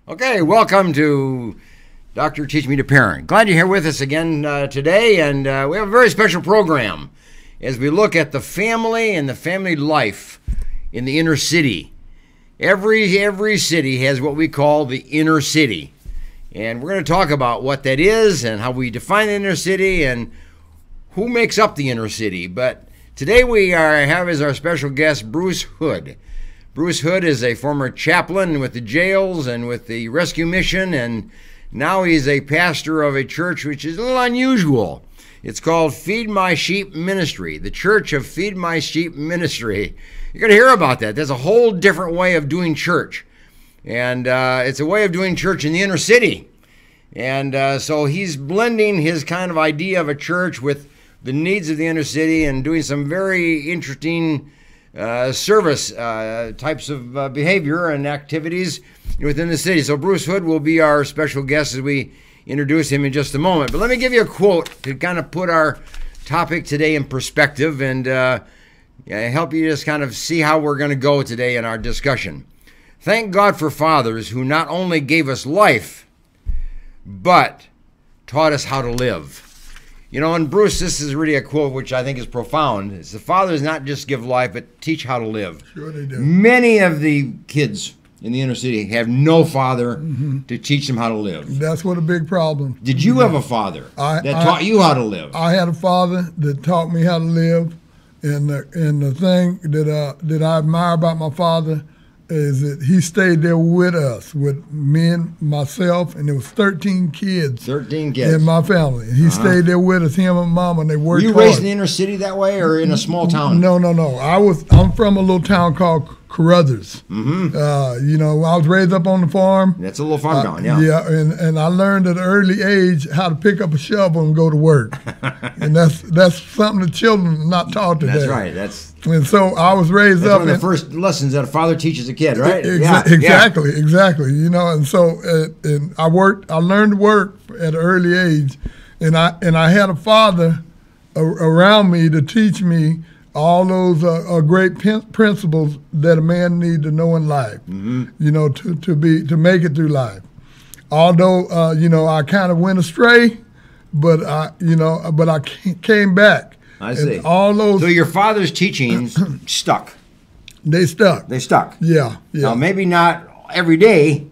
Okay, welcome to Dr. Teach Me to Parent. Glad you're here with us again today, and we have a very special program as we look at the family and the family life in the inner city. Every city has what we call the inner city, and we're going to talk about what that is and how we define the inner city and who makes up the inner city. But today we have as our special guest Bruce Hood. Bruce Hood is a former chaplain with the jails and with the rescue mission, and now he's a pastor of a church which is a little unusual. It's called Feed My Sheep Ministry, the Church of Feed My Sheep Ministry. You're going to hear about that. There's a whole different way of doing church, and it's a way of doing church in the inner city. And so he's blending his kind of idea of a church with the needs of the inner city and doing some very interesting service types of behavior and activities within the city. So Bruce Hood will be our special guest as we introduce him in just a moment. But let me give you a quote to kind of put our topic today in perspective and help you just kind of see how we're going to go today in our discussion. Thank God for fathers who not only gave us life, but taught us how to live. You know, and Bruce, this is really a quote which I think is profound. It's the fathers not just give life, but teach how to live. Sure they do. Many of the kids in the inner city have no father to teach them how to live. That's what a big problem. Did you have a father that taught you how to live? I had a father that taught me how to live, and the thing that I admire about my father is that he stayed there with us, with me and myself, and there was 13 kids. 13 kids. In my family. And he stayed there with us, him and Mama, and they worked hard. Were you raised in the inner city that way or in a small town? No. I'm from a little town called Carruthers. I was raised up on the farm. That's a little farm town, yeah. Yeah, and I learned at an early age how to pick up a shovel and go to work. And that's something the children are not taught today. That's right. And so I was raised that's up. One of the first lessons that a father teaches a kid, right? Exactly. You know, and so and I learned to work at an early age, and I had a father around me to teach me all those great principles that a man needs to know in life. You know, to make it through life. Although I kind of went astray, but I came back. I see. And all those. So your father's teachings stuck. They stuck. They stuck. Yeah. Now maybe not every day,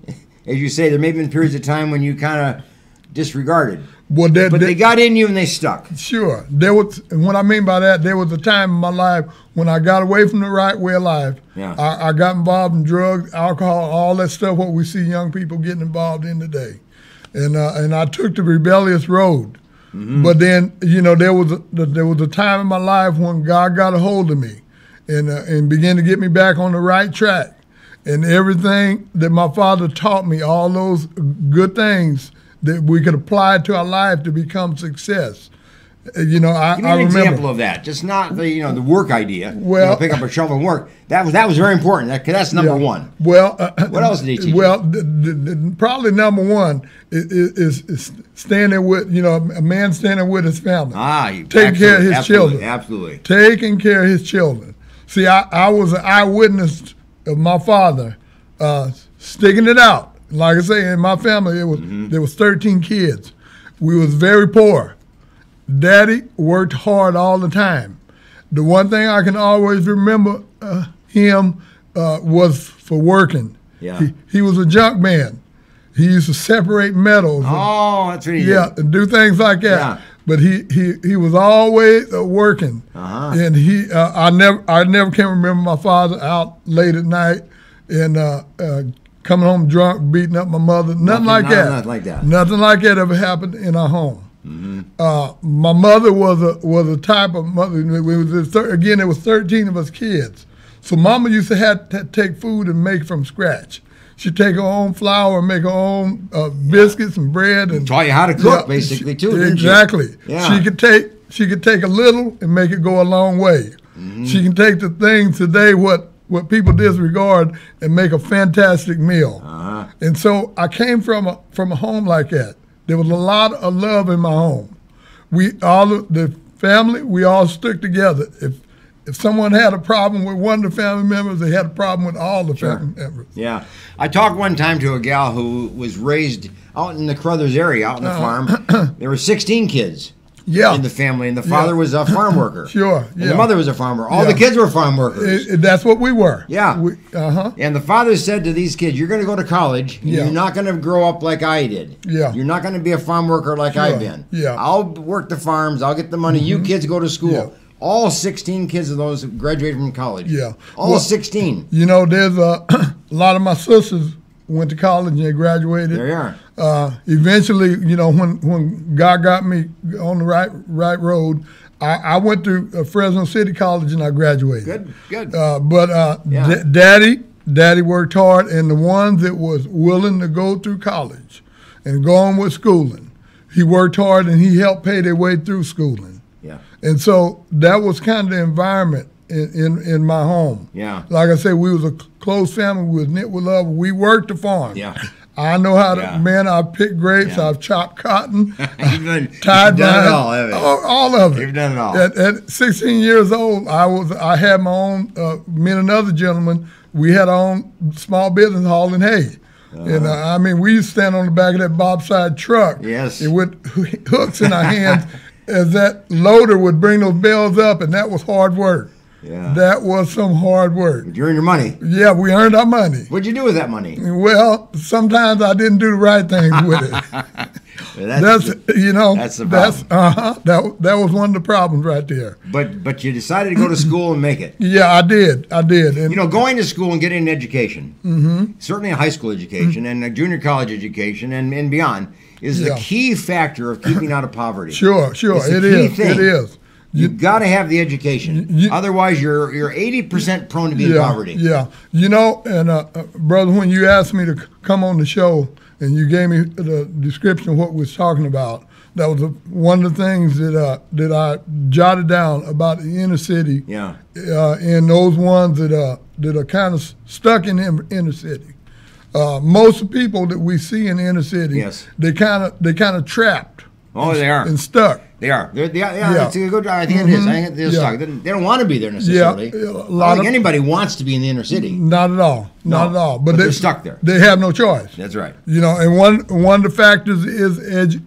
as you say. There may have been periods of time when you kind of disregarded. Well, but they got in you and they stuck. Sure. And what I mean by that, there was a time in my life when I got away from the right way of life. Yeah. I got involved in drugs, alcohol, all that stuff, what we see young people getting involved in today. And I took the rebellious road. But then, there was a time in my life when God got a hold of me and began to get me back on the right track. And everything that my father taught me, all those good things that we could apply to our life to become success. Give me an example of that. Just not the work idea. Well, pick up a shovel and work. That was very important. That's number one. Well, what else did he teach? Well, probably number one is standing with a man standing with his family. Taking care of his children. Absolutely. Taking care of his children. See, I was an eyewitness of my father sticking it out. Like I say, in my family, there was 13 kids. We was very poor. Daddy worked hard all the time. The one thing I can always remember him was for working. Yeah. He was a junk man. He used to separate metals. That's what he did. Yeah, and do things like that. Yeah. But he was always working. And I never can remember my father out late at night and coming home drunk, beating up my mother. Nothing like that. Nothing like that ever happened in our home. My mother was a type of mother. There was 13 of us kids. So Mama used to have to take food and make from scratch. She'd take her own flour and make her own biscuits and bread and taught you how to cook, basically, too. Exactly. Yeah. She could take a little and make it go a long way. She can take the things today what people disregard and make a fantastic meal. And so I came from a home like that. There was a lot of love in my home. The family, we all stuck together. if someone had a problem with one of the family members, they had a problem with all the family members. Yeah. I talked one time to a gal who was raised out in the Crothers area, out in the farm. There were 16 kids. Yeah. In the family, and the father was a farm worker. Sure. And the mother was a farmer. All the kids were farm workers. That's what we were. Yeah. And the father said to these kids, "You're going to go to college. And you're not going to grow up like I did. Yeah. You're not going to be a farm worker like I've been. Yeah. I'll work the farms. I'll get the money. You kids go to school." Yeah. All 16 kids of those graduated from college. Yeah. All 16. You know, there's a lot of my sisters went to college and they graduated. There you are. Eventually, you know, when God got me on the right road, I went to Fresno City College and I graduated. Good. Daddy worked hard, and the ones that was willing to go through college and go on with schooling, he worked hard and he helped pay their way through schooling. Yeah. And so that was kind of the environment in my home. Yeah. Like I said, we was a close family. We was knit with love. We worked the farm. Yeah. I know how to, man, I've picked grapes, I've chopped cotton, tied done it all, haven't you? All of it. You've done it all. At 16 years old, I had my own, me and another gentleman, we had our own small business hauling hay. And I mean, we used to stand on the back of that bobsled truck with hooks in our hands as that loader would bring those bales up, and that was hard work. Yeah. That was some hard work. Did you earn your money? Yeah, we earned our money. What'd you do with that money? Well, sometimes I didn't do the right things with it. That's the problem. That was one of the problems right there. But you decided to go to school and make it. Yeah, I did. And, you know, going to school and getting an education, certainly a high school education and a junior college education and beyond, is the key factor of keeping out of poverty. Sure, it is. It is. You've got to have the education. Otherwise, you're 80% prone to be in poverty. Yeah. You know, and brother, when you asked me to come on the show and you gave me the description of what we was talking about, that was one of the things that I jotted down about the inner city. Yeah. And those ones that are kind of stuck in the inner city. Most of the people that we see in the inner city, they kind of trapped. Oh, they are. And stuck. They are. That's a good. I think it is. I think they're stuck. They don't want to be there necessarily. I don't think anybody wants to be in the inner city. Not at all. Not at all. But they're stuck there. They have no choice. That's right. You know, and one of the factors is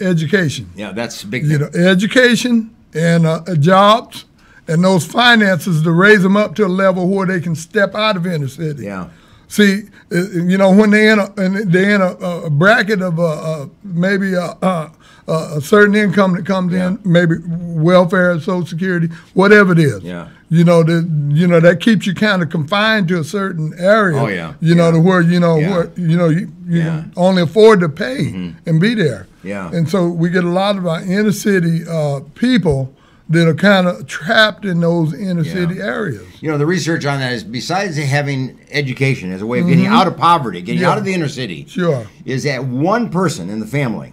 education. Yeah, that's a big thing. You know, education and jobs and those finances to raise them up to a level where they can step out of inner city. Yeah. See, you know, when they're in a bracket of maybe a certain income that comes in, maybe welfare, Social Security, whatever it is. Yeah. You know that keeps you kind of confined to a certain area. Oh yeah. You know, to where you can only afford to pay and be there. Yeah. And so we get a lot of our inner city people that are kind of trapped in those inner city areas. You know, the research on that is besides having education as a way of getting out of poverty, getting out of the inner city, is that one person in the family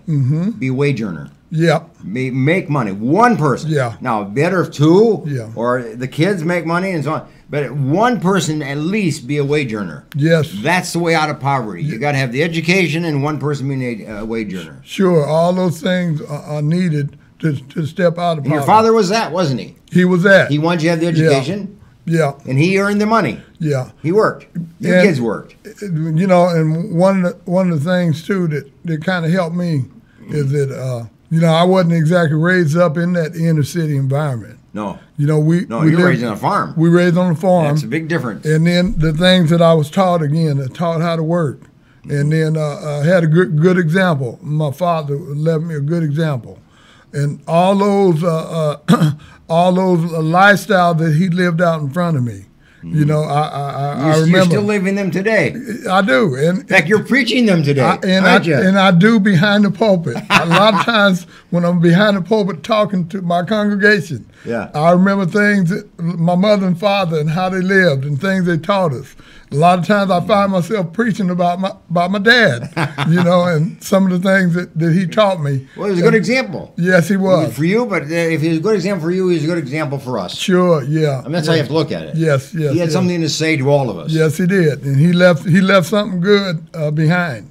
be a wage earner. Yeah. Make money. One person. Yeah. Now, better if two, or the kids make money and so on. But one person at least be a wage earner. Yes. That's the way out of poverty. You got to have the education and one person being a wage earner. Sure. All those things are needed to step out of poverty. Your father was that, wasn't he? He was that. He wanted you to have the education? Yeah. And he earned the money? Yeah. He worked. Your kids worked. You know, and one of the things, too, that kind of helped me is that, you know, I wasn't exactly raised up in that inner city environment. No. You know, we were raised on a farm. We raised on a farm. That's a big difference. And then the things that I was taught, again, I taught how to work. And then I had a good example. My father left me a good example. And all those lifestyles that he lived out in front of me, you know, I remember. You're still living them today. I do. And in fact, you're preaching them today, aren't you? And I do behind the pulpit. A lot of times when I'm behind the pulpit talking to my congregation, I remember things that my mother and father and how they lived and things they taught us. A lot of times I find myself preaching about my dad, you know, and some of the things that he taught me. Well, he was a good example. Yes, he was. For you, but if he was a good example for you, he was a good example for us. Sure, yeah. I mean, that's how you have to look at it. Yes. He had something to say to all of us. Yes, he did. And he left something good behind.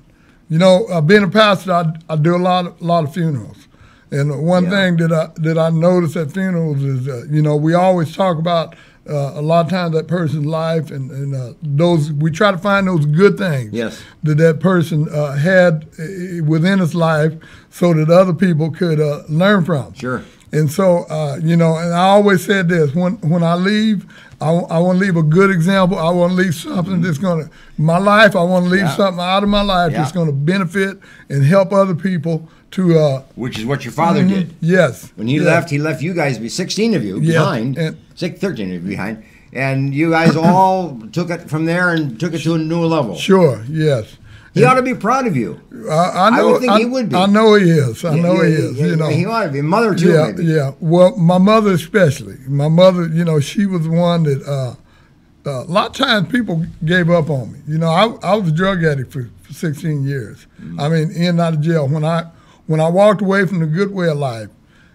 You know, being a pastor, I do a lot of funerals. And one thing that I notice at funerals is, you know, we always talk about a lot of times that person's life and those we try to find those good things that person had within his life, so that other people could learn from. Sure. And so, and I always said this, when I leave, I want to leave a good example. I want to leave something that's going to, my life, I want to leave something out of my life that's going to benefit and help other people to. Which is what your father did. Yes. When he left you guys, 16 of you behind, and 13 of you behind, and you guys all took it from there and took it to a new level. Sure, yes. He ought to be proud of you. I know. I would think he would be. I know he is. I know he is. He ought to be. Mother too. Yeah, maybe. yeah. Well, my mother especially. My mother, she was the one that. A lot of times people gave up on me. I was a drug addict for 16 years. I mean, in and out of jail. When I walked away from the good way of life,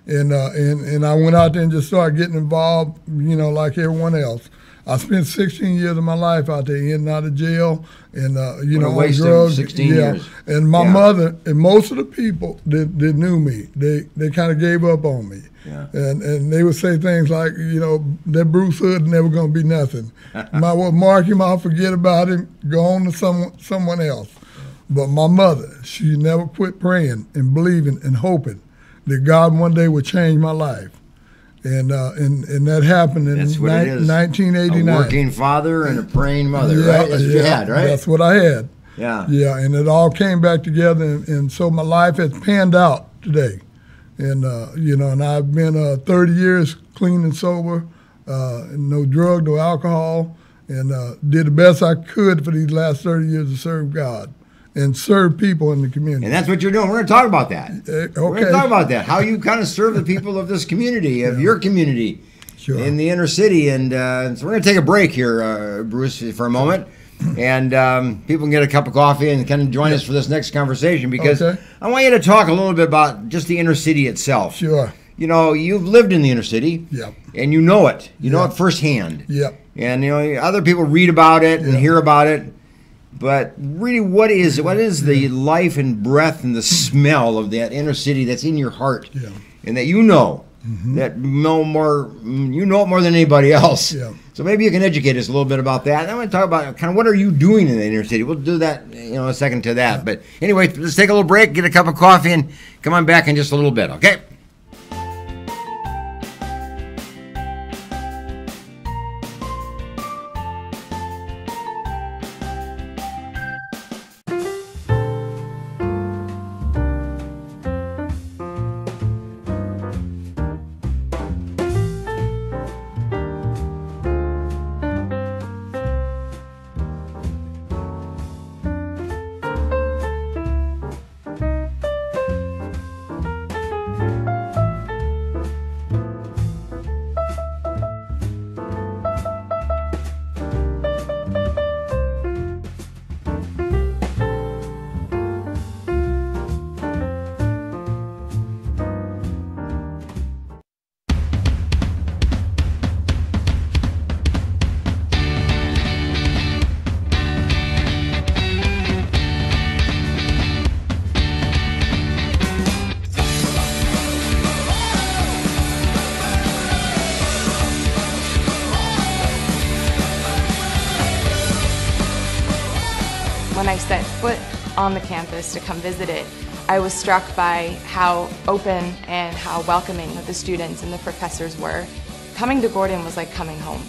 and I went out there and just started getting involved, like everyone else. I spent 16 years of my life out there in and out of jail, and on drugs. 16 years. And my mother and most of the people that knew me, they kind of gave up on me. Yeah. And they would say things like, that Bruce Hood never gonna be nothing. Might well mark him out, forget about him, go on to someone else. But my mother, she never quit praying and believing and hoping that God one day would change my life. And that happened in 1989. A working father and a praying mother, right? That's what you had, right? That's what I had. Yeah. Yeah, and it all came back together, and so my life has panned out today. And, and I've been 30 years clean and sober, no drug, no alcohol, and did the best I could for these last 30 years to serve God and serve people in the community. And that's what you're doing. We're going to talk about that. We're going to talk about that, how you kind of serve the people of this community, of your community in the inner city. And so we're going to take a break here, Bruce, for a moment. And people can get a cup of coffee and kind of join us for this next conversation, because I want you to talk a little bit about just the inner city itself. Sure. You've lived in the inner city, and you know it. You know it firsthand. Yep. And other people read about it and hear about it. But really, what is the life and breath and the smell of that inner city that's in your heart, and that that you know it more than anybody else. Yeah. So maybe you can educate us a little bit about that. And I want to talk about kind of what are you doing in the inner city. We'll do that, a second to that. But anyway, let's take a little break, get a cup of coffee, and come on back in just a little bit. Okay. When I set foot on the campus to come visit it, I was struck by how open and how welcoming the students and the professors were. Coming to Gordon was like coming home.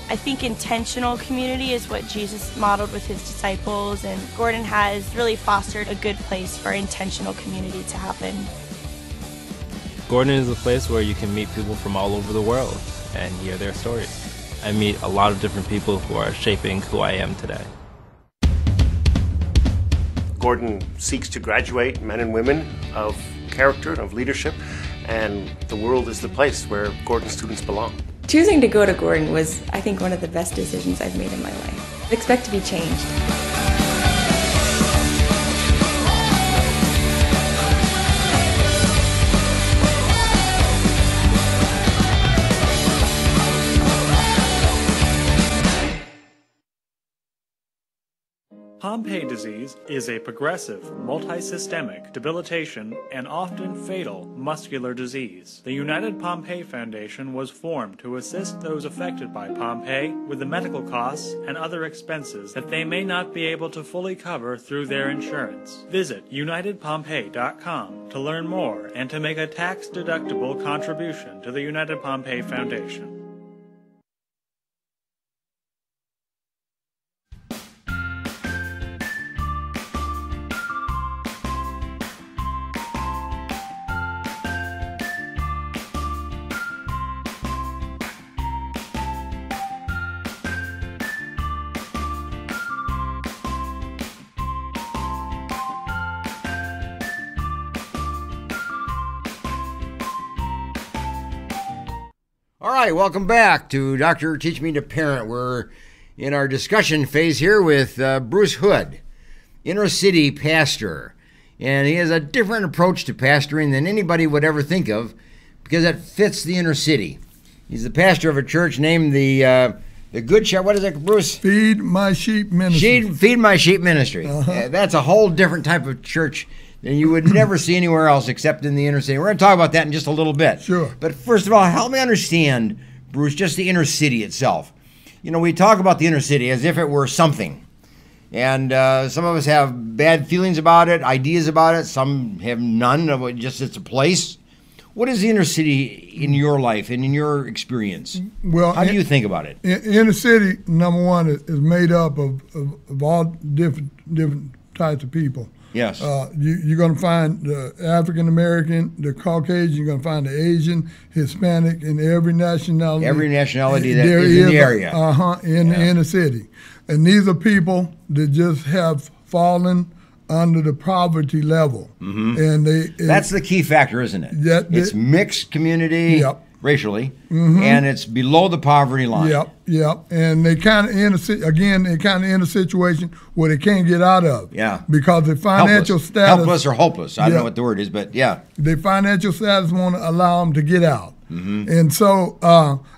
I think intentional community is what Jesus modeled with his disciples, and Gordon has really fostered a good place for intentional community to happen. Gordon is a place where you can meet people from all over the world and hear their stories. I meet a lot of different people who are shaping who I am today. Gordon seeks to graduate men and women of character and of leadership, and the world is the place where Gordon students belong. Choosing to go to Gordon was, I think, one of the best decisions I've made in my life. I expect to be changed. Pompe disease is a progressive, multisystemic, debilitation, and often fatal muscular disease. The United Pompe Foundation was formed to assist those affected by Pompe with the medical costs and other expenses that they may not be able to fully cover through their insurance. Visit UnitedPompe.com to learn more and to make a tax-deductible contribution to the United Pompe Foundation. All right, welcome back to Dr. Teach Me to Parent. We're in our discussion phase here with Bruce Hood, inner city pastor. And he has a different approach to pastoring than anybody would ever think of because it fits the inner city. He's the pastor of a church named the Good Shepherd. What is it, Bruce? Feed My Sheep Ministry. Feed My Sheep Ministry. That's a whole different type of church than you would never see anywhere else except in the inner city. We're going to talk about that in just a little bit. Sure. But first of all, help me understand, Bruce, just the inner city itself. You know, we talk about the inner city as if it were something. And some of us have bad feelings about it, ideas about it. Some have none of it, just it's a place. What is the inner city in your life and in your experience? Well, how do you think about it? Inner city, number one, is made up of all different types of people. Yes. You're going to find the African American, the Caucasian, you're going to find the Asian, Hispanic, and every nationality. Every nationality that is in the area. In the inner city. And these are people that just have fallen under the poverty level. Mm-hmm. And that's the key factor, isn't it? It's mixed community. Yep. Racially, mm-hmm. and it's below the poverty line. Yep. And they kind of in a situation where they can't get out of. Yeah. Because the financial status. Helpless or hopeless. I don't know what the word is, but yeah. The financial status won't allow them to get out. Mm-hmm. And so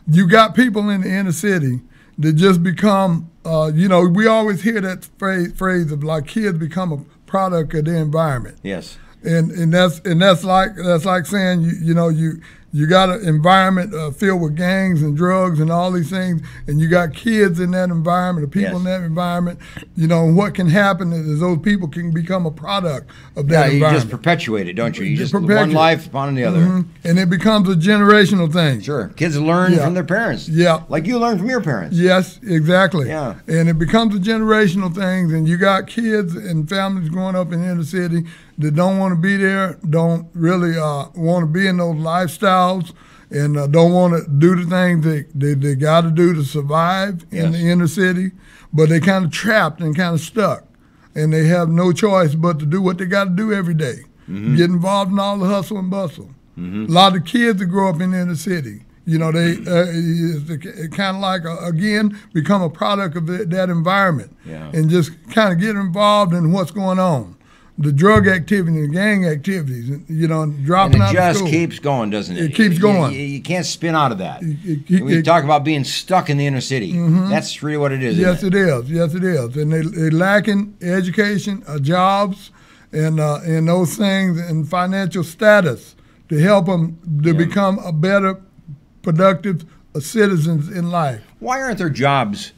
you got people in the inner city that just become, we always hear that phrase of like kids become a product of their environment. Yes. And that's like saying you got an environment filled with gangs and drugs and all these things, and you got kids in that environment, the people in that environment. What can happen is those people can become a product of that environment. You just perpetuate it, don't you? You just one life upon the other. Mm-hmm. And it becomes a generational thing. Sure. Kids learn from their parents. Yeah. Like you learn from your parents. Yes, exactly. Yeah. And it becomes a generational thing, and you got kids and families growing up in the inner city that don't want to be there, don't really want to be in those lifestyles, and don't want to do the things they got to do to survive in the inner city, but they kind of trapped and kind of stuck, and they have no choice but to do what they got to do every day, get involved in all the hustle and bustle. A lot of kids that grow up in the inner city, they kind of like, again, become a product of that environment and just kind of get involved in what's going on. The drug activity, the gang activities, dropping out of school. And it just keeps going, doesn't it? It keeps going. You can't spin out of that. We talk about being stuck in the inner city. Mm-hmm. That's really what it is. Yes, it is. Yes, it is. And they're lacking education, jobs, and those things, and financial status to help them to become a better, productive citizens in life. Why aren't there jobs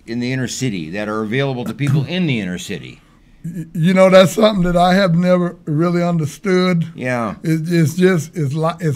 in the inner city that are available to people in the inner city? That's something that I have never really understood. Yeah, it's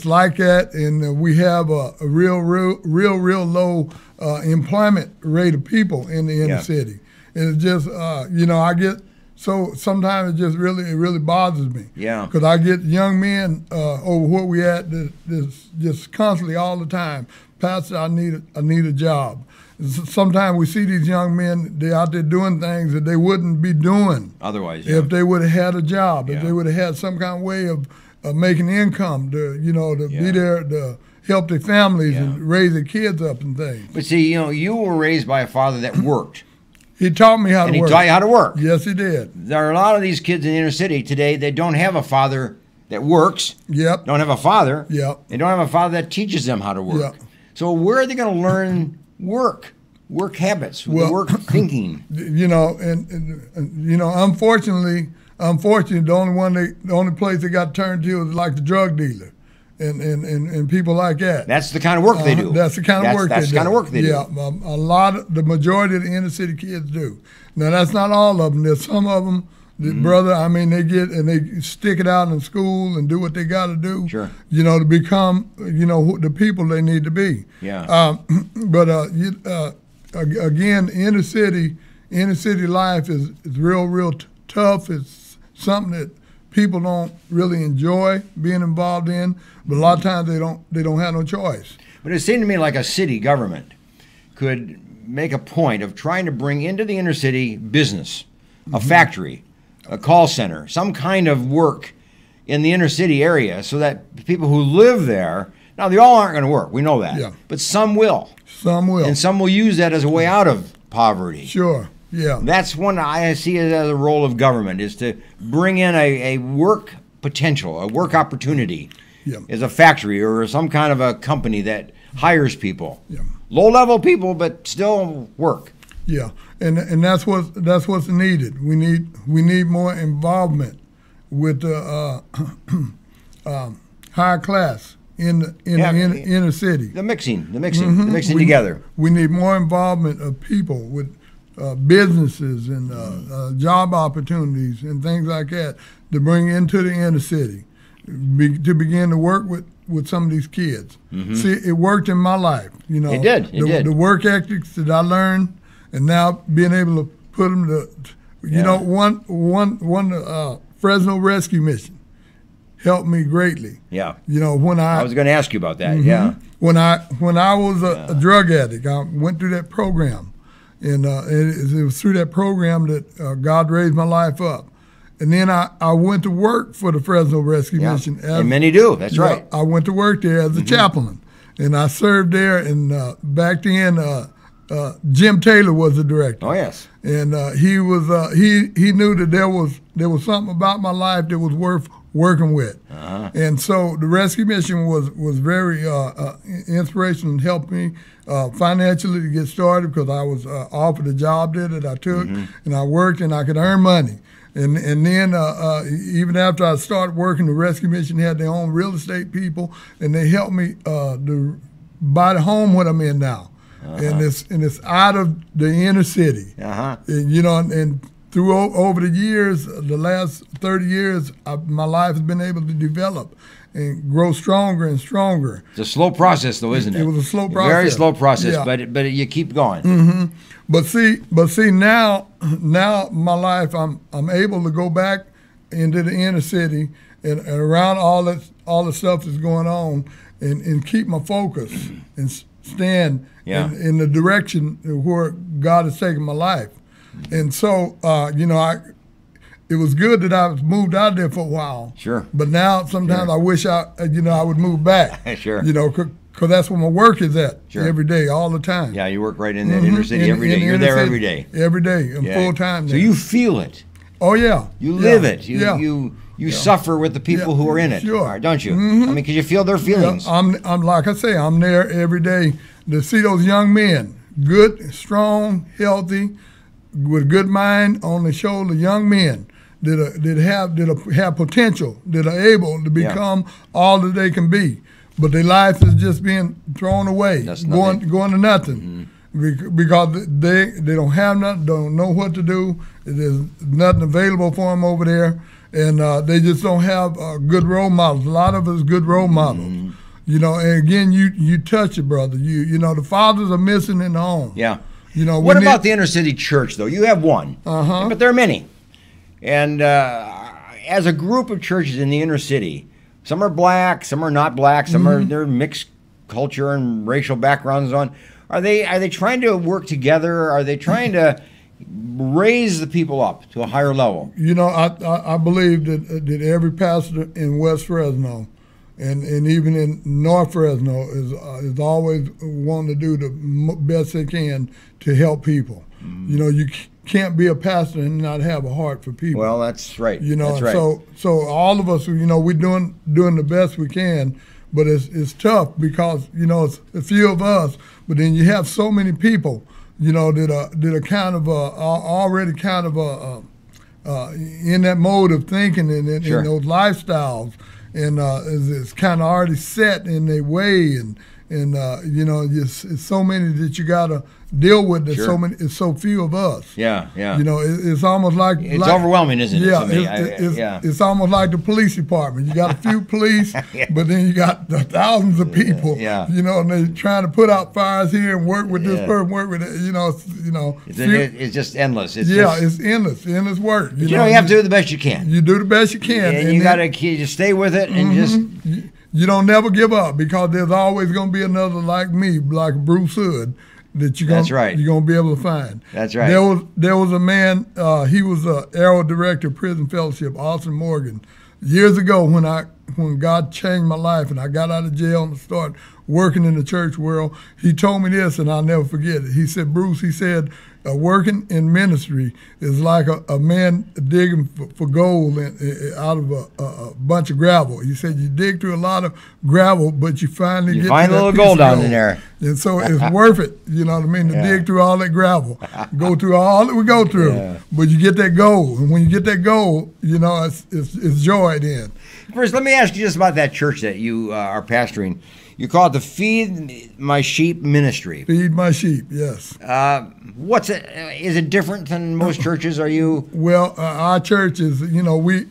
like that, and we have a real low employment rate of people in the inner city. And it's just I get so sometimes it just really bothers me. Yeah, because I get young men over where we at that's just constantly all the time, Pastor, I need a job. Sometimes we see these young men, they're out there doing things that they wouldn't be doing otherwise if they would have had a job, if they would have had some kind of way of making income to be there to help their families and raise their kids up and things. But see, you were raised by a father that worked. He taught me how to work. And he taught you how to work. Yes, he did. There are a lot of these kids in the inner city today that don't have a father that works. Yep. Don't have a father. Yep. They don't have a father that teaches them how to work. Yep. So where are they going to learn work? work habits, the work thinking. You know, and you know, unfortunately, the only place they got turned to is like the drug dealer. And people like that. That's the kind of work they do. That's the kind of work they do. That's the kind of work they do. Yeah, the majority of the inner city kids do. Now, that's not all of them. There's some of them, brother, I mean, they stick it out in school and do what they got to do. Sure. You know, to become, you know, the people they need to be. Yeah. But again, inner city life is real tough. It's something that people don't really enjoy being involved in, but a lot of times they don't have no choice. But it seemed to me like a city government could make a point of trying to bring into the inner city business, a factory, a call center, some kind of work in the inner city area so that people who live there, now they all aren't going to work, we know that, but some will. Some will. And some will use that as a way out of poverty. Sure. Yeah, that's one I see it as a role of government, is to bring in a work potential, a work opportunity, as a factory or some kind of a company that hires people, low-level people, but still work. Yeah, and that's what's needed. We need more involvement with the higher class in the inner city. The mixing together. We need more involvement of people with businesses and job opportunities and things like that to bring into the inner city, to begin to work with some of these kids. See, it worked in my life. You know, it did. The work ethics that I learned, and now being able to put them to, you know, one Fresno rescue mission helped me greatly. Yeah. You know, when I was going to ask you about that. Yeah. When I was a drug addict, I went through that program. And it was through that program that God raised my life up. And then I went to work for the Fresno Rescue Mission. And many do, that's right. I went to work there as a chaplain. And I served there, and back then Jim Taylor was the director. Oh, yes. And he knew that there was something about my life that was worth working with. And so the rescue mission was very inspirational and helped me financially to get started, because I was offered a job there that I took, and I worked and I could earn money. And then even after I started working, the rescue mission had their own real estate people, and they helped me to buy the home what I'm in now. And it's out of the inner city. And, you know, and through over the years, the last 30 years, my life has been able to develop and grow stronger and stronger. It's a slow process, though, isn't it? It was a slow process. Very slow process, but you keep going. But see, now my life, I'm able to go back into the inner city and around all the stuff that's going on, and keep my focus and stand in the direction where God has taken my life. And so, you know, it was good that I was moved out there for a while. Sure. But now sometimes I wish I would move back. Sure. You know, because that's where my work is at every day, all the time. Yeah, you work right in that inner city every day. You're there every day. Every day. I'm full time there. So you feel it. Oh, yeah. You live it. You suffer with the people who are in it. Sure. Don't you? I mean, because you feel their feelings. I'm like I say, I'm there every day to see those young men, good, strong, healthy, with good mind on the shoulder, young men that have potential, that are able to become all that they can be, but their life is just being thrown away, going to nothing, because they don't have nothing, don't know what to do. There's nothing available for them over there, and they just don't have good role models. A lot of us good role models, you know. And again, you touch it, brother. You know, the fathers are missing in the home. Yeah. You know, what about the inner city church, though? You have one, but there are many. And as a group of churches in the inner city, some are black, some are not black, some are they're mixed culture and racial backgrounds on. Are they trying to work together? Are they trying to raise the people up to a higher level? You know, I believe that every pastor in West Fresno and even in North Fresno is always wanting to do the best they can to help people. You know, you can't be a pastor and not have a heart for people. Well, that's right. You know, that's right. So all of us, you know, we're doing the best we can, but it's tough because, you know, it's a few of us, but then you have so many people, that are kind of already kind of in that mode of thinking and in those lifestyles, and it's kind of already set in their way, and it's so many that you got to deal with. There's so many. It's so few of us. Yeah. It's almost like it's overwhelming, isn't it? It's almost like the police department. You got a few police, but then you got the thousands of people. And they're trying to put out fires here and work with this person, work with it. It's just endless. It's endless work. You have to do the best you can. You do the best you can, and you got to just stay with it and just. You don't never give up, because there's always going to be another like me, like Bruce Hood, that you're going to be able to find. That's right. There was a man, he was an Arrow Director of Prison Fellowship, Austin Morgan, years ago when God changed my life and I got out of jail and started working in the church world. He told me this, and I'll never forget it. He said, Bruce, working in ministry is like a man digging for gold out of a bunch of gravel. He said you dig through a lot of gravel, but you finally get find a little gold down in there. And so it's worth it, you know what I mean, to dig through all that gravel, go through all that we go through, but you get that gold. And when you get that gold, it's joy then. First, let me ask you just about that church that you are pastoring. You call it the Feed My Sheep Ministry. Feed My Sheep, yes. What's it? Is it different than most churches? Are you? Well, our church is, we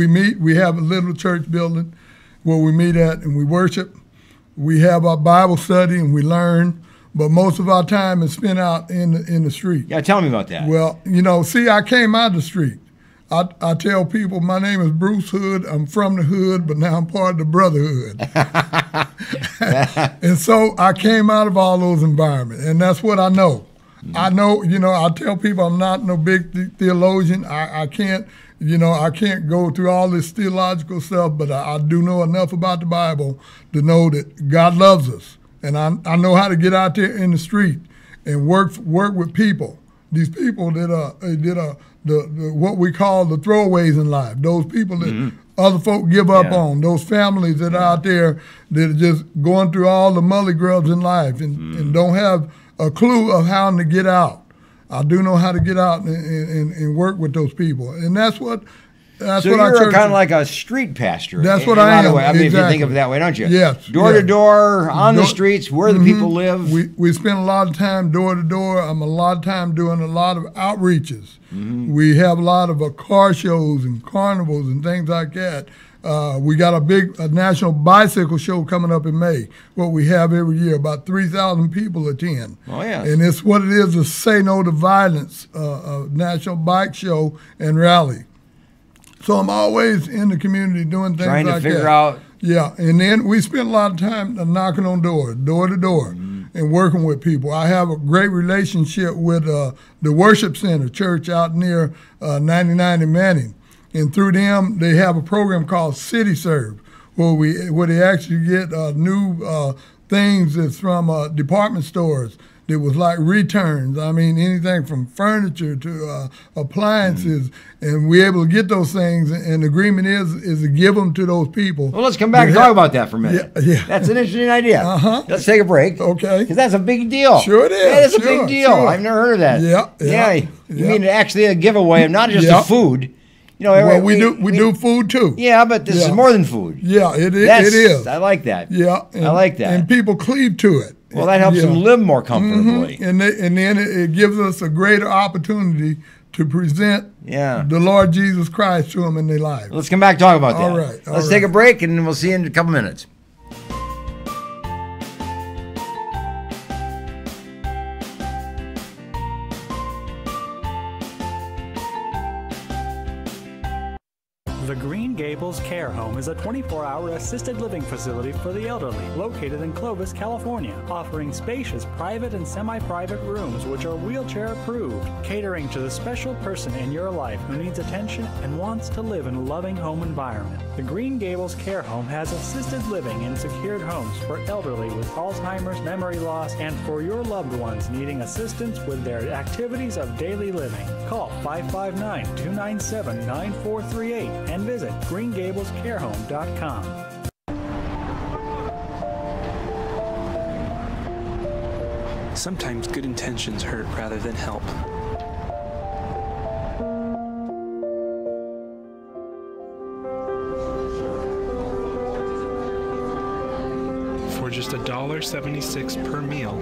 meet. We have a little church building where we meet at and we worship. We have our Bible study and we learn. But most of our time is spent out in the street. Yeah, tell me about that. Well, I came out of the street. I tell people my name is Bruce Hood. I'm from the hood, but now I'm part of the brotherhood. And so I came out of all those environments, and that's what I know. I know, I tell people I'm not no big theologian. I can't, I can't go through all this theological stuff, but I do know enough about the Bible to know that God loves us. And I know how to get out there in the street and work with people. These people that are what we call the throwaways in life, those people that other folk give up on, those families that are out there that are just going through all the mully grubs in life and don't have a clue of how to get out. I do know how to get out and work with those people, and that's what our church is. So you're kind of like a street pastor. That's what I am. I mean, if you think of it that way, don't you? Yes. Door to door, on the streets, where the people live. We spend a lot of time door to door. I'm a lot of time doing a lot of outreaches. We have a lot of car shows and carnivals and things like that. We got a big national bicycle show coming up in May, what we have every year. About 3,000 people attend. Oh, yeah. And it's what it is to Say No to Violence, a national bike show and rally. So I'm always in the community doing things like that. Trying to figure out. Yeah, and then we spend a lot of time knocking on doors, door to door, and working with people. I have a great relationship with the Worship Center Church out near 99 in Manning. And through them, they have a program called City Serve, where they actually get new things that's from department stores. It was like returns. I mean, anything from furniture to appliances, and we're able to get those things. And the agreement is to give them to those people. Well, let's come back and talk about that for a minute. Yeah. That's an interesting idea. Let's take a break. Okay. Because that's a big deal. Sure it is. That is a big deal. Sure. I've never heard of that. Yeah. You mean actually a giveaway of not just the food. Well, we do food too. Yeah, but this is more than food. Yeah, it is. I like that. Yeah, I like that. And people cleave to it. Well, that helps them live more comfortably. And then it gives us a greater opportunity to present the Lord Jesus Christ to them in their lives. Let's come back and talk about that. All right. Let's take a break, and we'll see you in a couple minutes. The Green Gables Care Home is a 24-hour assisted living facility for the elderly located in Clovis, California, offering spacious private and semi-private rooms which are wheelchair approved, catering to the special person in your life who needs attention and wants to live in a loving home environment. The Green Gables Care Home has assisted living in secured homes for elderly with Alzheimer's, memory loss, and for your loved ones needing assistance with their activities of daily living. Call 559-297-9438 and visit greengablescarehome.com. Sometimes good intentions hurt rather than help. For just $1.76 per meal,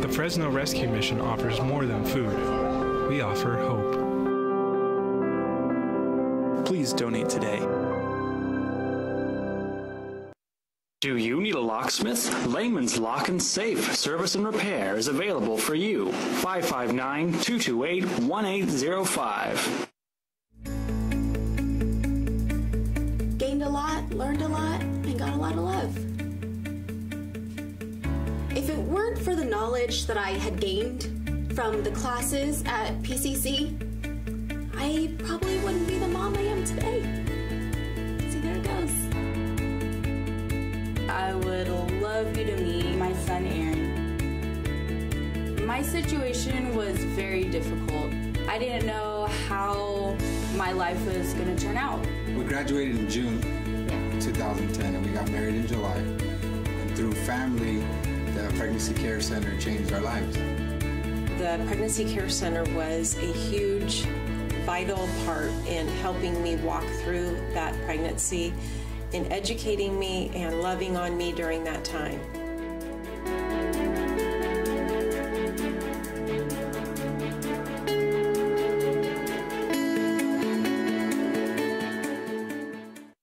the Fresno Rescue Mission offers more than food. We offer hope. Please donate today. Do you need a locksmith? Layman's Lock and Safe Service and Repair is available for you. 559-228-1805. Gained a lot, learned a lot, and got a lot of love. If it weren't for the knowledge that I had gained from the classes at PCC, I probably wouldn't be the mom I am today. See, there it goes. I would love you to meet my son, Aaron. My situation was very difficult. I didn't know how my life was going to turn out. We graduated in June 2010 and we got married in July. And through family, the Pregnancy Care Center changed our lives. The Pregnancy Care Center was a huge, vital part in helping me walk through that pregnancy, in educating me and loving on me during that time.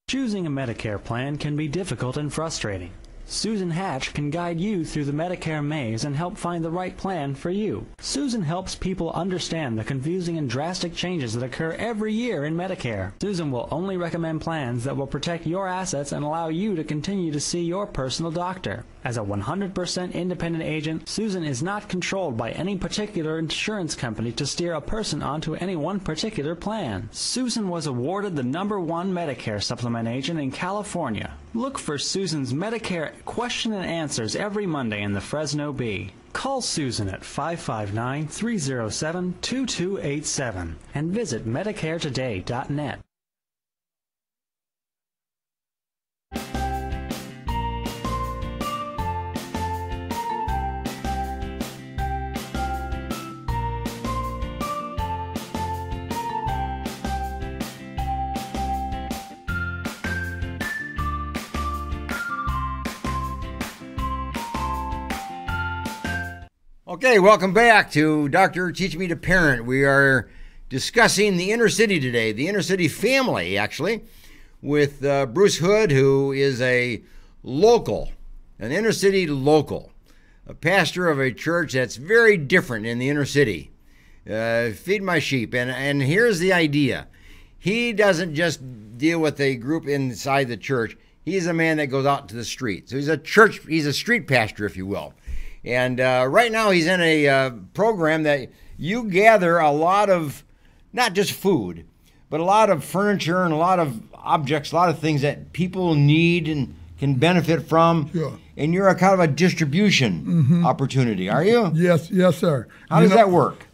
Choosing a Medicare plan can be difficult and frustrating. Susan Hatch can guide you through the Medicare maze and help find the right plan for you. Susan helps people understand the confusing and drastic changes that occur every year in Medicare. Susan will only recommend plans that will protect your assets and allow you to continue to see your personal doctor. As a 100% independent agent, Susan is not controlled by any particular insurance company to steer a person onto any one particular plan. Susan was awarded the #1 Medicare supplement agent in California. Look for Susan's Medicare question and answers every Monday in the Fresno Bee. Call Susan at 559-307-2287 and visit MedicareToday.net. Okay, welcome back to Dr. Teach Me to Parent. We are discussing the inner city today, the inner city family, actually, with Bruce Hood, who is an inner city local, a pastor of a church that's very different in the inner city. Feed my sheep. And here's the idea. He doesn't just deal with a group inside the church. He's a man that goes out to the street. So he's a street pastor, if you will. And right now he's in a program that you gather a lot of, not just food, but a lot of furniture and a lot of objects, a lot of things that people need and can benefit from. Sure. And you're a kind of a distribution opportunity, are you? Yes, sir. How does that work?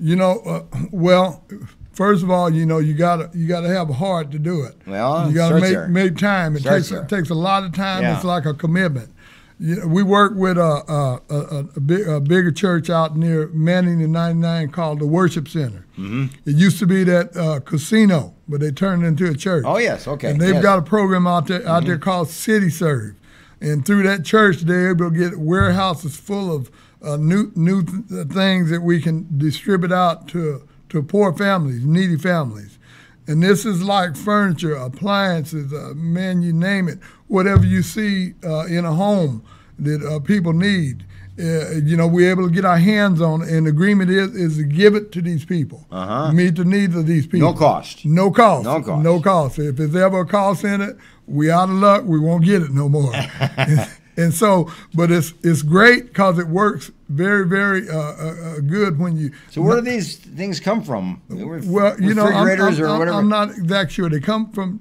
Well, first of all, you gotta have a heart to do it. Well, you gotta make time. It takes a lot of time. Yeah. It's like a commitment. We work with a bigger church out near Manning and 99 called the Worship Center. It used to be that casino, but they turned it into a church. Oh, yes, okay. And they've got a program out there called City Serve. And through that church, they're able to get warehouses full of new things that we can distribute out to poor families, needy families. And this is like furniture, appliances, man, you name it, whatever you see in a home that people need. We're able to get our hands on it, and the agreement is to give it to these people, meet the needs of these people. No cost. No cost. If there's ever a cost in it, we out of luck, we won't get it no more. And so, but it's great because it works very, very good when you. So where do these things come from? Well, refrigerators or whatever. I'm not exactly sure. They come from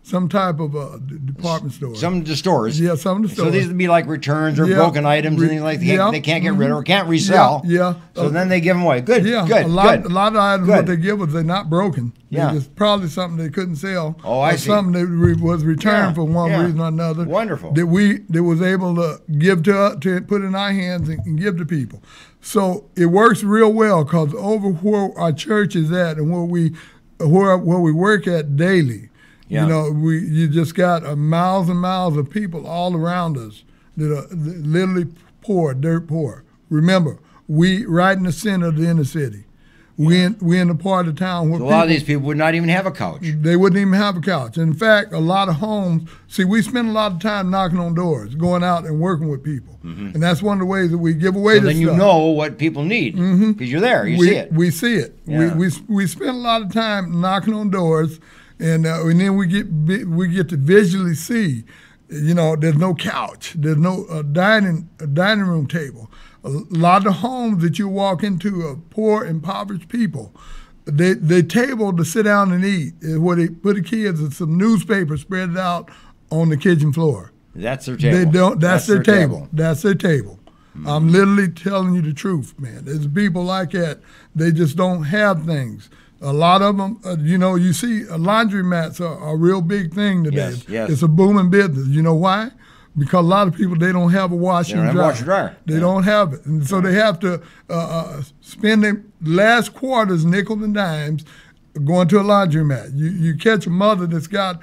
some type of department store. Some of the stores. Yeah, some of the stores. So these would be like returns or broken items and things like that. They can't get rid of or can't resell. Yeah. So then they give them away. Good. Yeah. Good. A lot of items what they give us, they're not broken. Yeah. It's probably something they couldn't sell. Oh, I see. Something that was returned for one reason or another. Wonderful. That was able to give to put in our hands and give to people. So it works real well because over where our church is at and where we work at daily, you know, you just got miles and miles of people all around us that are literally poor, dirt poor. Remember, we right in the center of the inner city. We in the part of town where a lot of these people would not even have a couch. They wouldn't even have a couch. In fact, a lot of homes, we spend a lot of time knocking on doors, going out and working with people. And that's one of the ways that we give away this stuff. So then you know what people need because you're there, you see it. We see it. Yeah. We spend a lot of time knocking on doors, and then we get to visually see, you know, there's no couch, there's no dining room table. A lot of homes that you walk into are poor, impoverished people. They table to sit down and eat is where they put the kids and some newspaper spread out on the kitchen floor. That's their table. They don't. That's their table. That's their table. I'm literally telling you the truth, man. There's people like that. They just don't have things. A lot of them, you know, you see laundromats are a real big thing today. Yes. It's a booming business. You know why? Because a lot of people, they don't have a washer and dryer. They don't have it. And so they have to spend their last quarters, nickels and dimes, going to a laundromat. You catch a mother that's got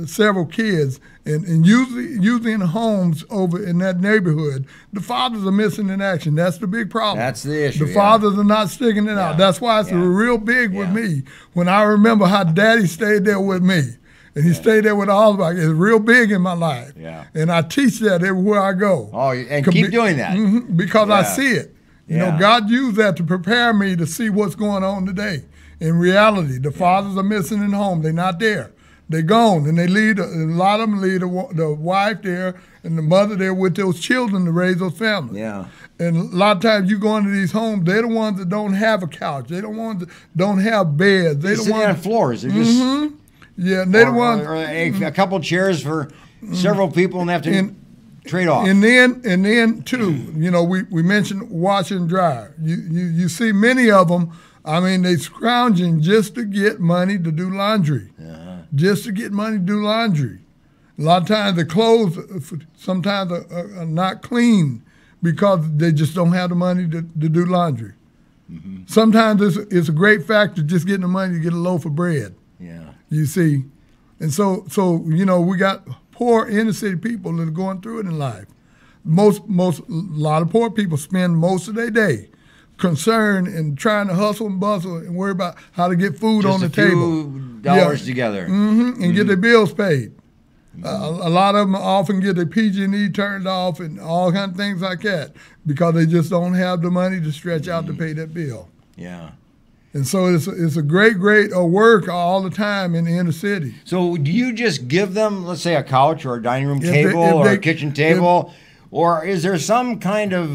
several kids, and usually in homes over in that neighborhood, the fathers are missing in action. That's the big problem. That's the issue. The fathers are not sticking it out. That's why it's real big with me. When I remember how Daddy stayed there with me, and he stayed there with all of us. It's real big in my life. Yeah. And I teach that everywhere I go. Oh, and keep doing that. Because I see it. You know, God used that to prepare me to see what's going on today. In reality, the fathers are missing in home. They're not there. They're gone, and they leave. A lot of them leave the wife there and the mother there with those children to raise those families. Yeah. And a lot of times you go into these homes, they're the ones that don't have a couch. They're the ones that don't have beds. They're the sitting ones on floors. They're just yeah. They're the ones. Or a couple chairs for several people, and they have to trade off. And then too, you know, we mentioned wash and dry. You see many of them. I mean, they scrounging just to get money to do laundry. Just to get money to do laundry. A lot of times the clothes sometimes are not clean because they just don't have the money to do laundry. Sometimes it's a great factor just getting the money to get a loaf of bread. Yeah. You see. And so you know, we got poor inner city people that are going through it in life. A lot of poor people spend most of their day concerned and trying to hustle and bustle and worry about how to get food on the table. Just a few dollars together. And get their bills paid. A lot of them often get their PG&E turned off and all kinds of things like that because they just don't have the money to stretch out to pay that bill. Yeah. And so it's a great work all the time in the inner city. So do you just give them, let's say, a couch or a dining room table or a kitchen table, or is there some kind of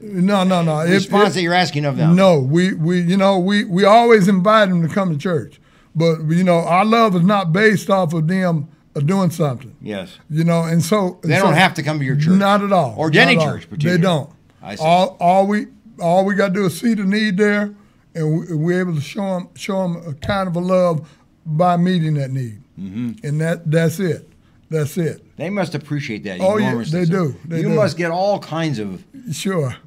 No. response that you're asking of them? No, we always invite them to come to church, but you know our love is not based off of them doing something. Yes. You know, and so they don't have to come to your church. Not at all. Or any church, particularly. They don't. I see. All we got to do is see the need there, and we're able to show them a kind of a love by meeting that need, and that's it. That's it. They must appreciate that. Oh, yeah, they do. You must get all kinds of